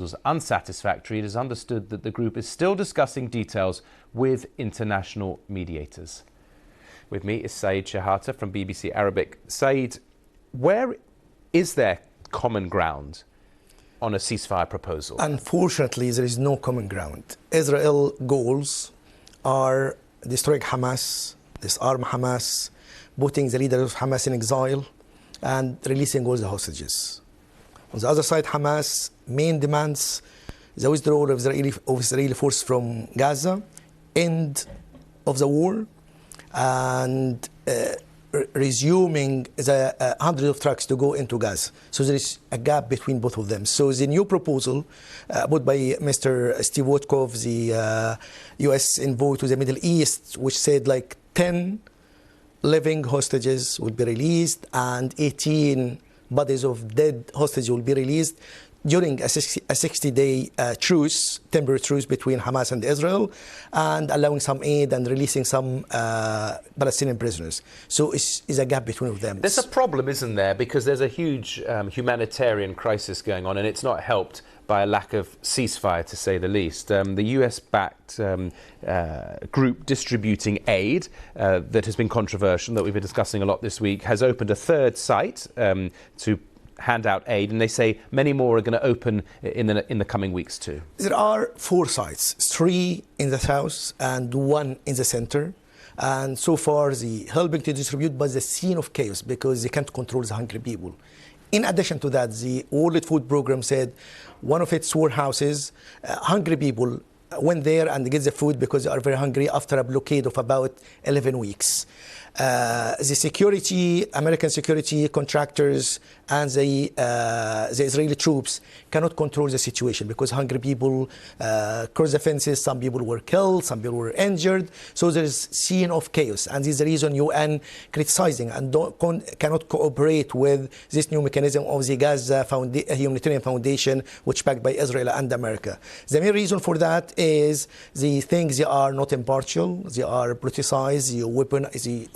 was unsatisfactory. It is understood that the group is still discussing details with international mediators. With me is Shehata from BBC Arabic. Saeed, where is there common ground on a ceasefire proposal? Unfortunately, there is no common ground. Israel's goals are destroying Hamas, disarm Hamas, putting the leader of Hamas in exile, and releasing all the hostages. On the other side, Hamas' main demands the withdrawal of Israeli forces from Gaza, end of the war, and resuming the hundreds of trucks to go into Gaza. So there is a gap between both of them. So the new proposal put by Mr. Steve Witkoff, the U.S. envoy to the Middle East, which said like 10 living hostages will be released and 18 bodies of dead hostages will be released during a 60-day truce, temporary truce between Hamas and Israel, and allowing some aid and releasing some Palestinian prisoners. So it's a gap between them. There's a problem, isn't there? Because there's a huge humanitarian crisis going on, and it's not helped by a lack of ceasefire, to say the least. The US-backed group distributing aid that has been controversial, that we've been discussing a lot this week, has opened a third site to hand out aid, and they say many more are going to open in the coming weeks too. There are 4 sites, 3 in the south and 1 in the center. And so far, they helping to distribute, but the scene of chaos because they can't control the hungry people. In addition to that, the World Food Program said one of its warehouses, hungry people went there and get the food because they are very hungry after a blockade of about 11 weeks. The security, American security contractors and the Israeli troops cannot control the situation because hungry people cross the fences. Some people were killed, some people were injured. So there is scene of chaos, and this is the reason UN criticizing and cannot cooperate with this new mechanism of the Gaza Humanitarian Foundation, which backed by Israel and America. The main reason for that is the things they are not impartial, they are politicized, they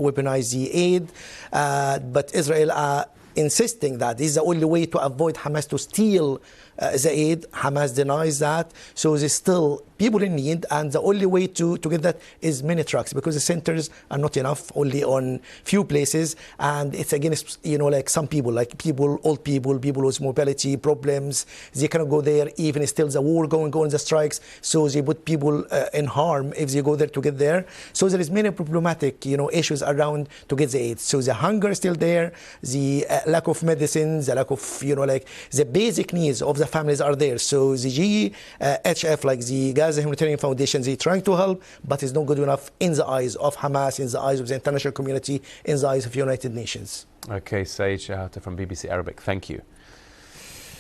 weaponize the aid, but Israel insisting that this is the only way to avoid Hamas to steal the aid. Hamas denies that. So there's still people in need, and the only way to get that is many trucks because the centers are not enough, only on few places, and it's against, like some people, like old people with mobility problems, they cannot go there, even still the war going on, the strikes, so they put people in harm if they go there to get there. So there is many problematic, issues around to get the aid. So the hunger is still there, the lack of medicines, the lack of, the basic needs of the families are there. So the GHF, like the Gaza Humanitarian Foundation, they're trying to help, but it's not good enough in the eyes of Hamas, in the eyes of the international community, in the eyes of the United Nations. Okay, Shehata from BBC Arabic, thank you.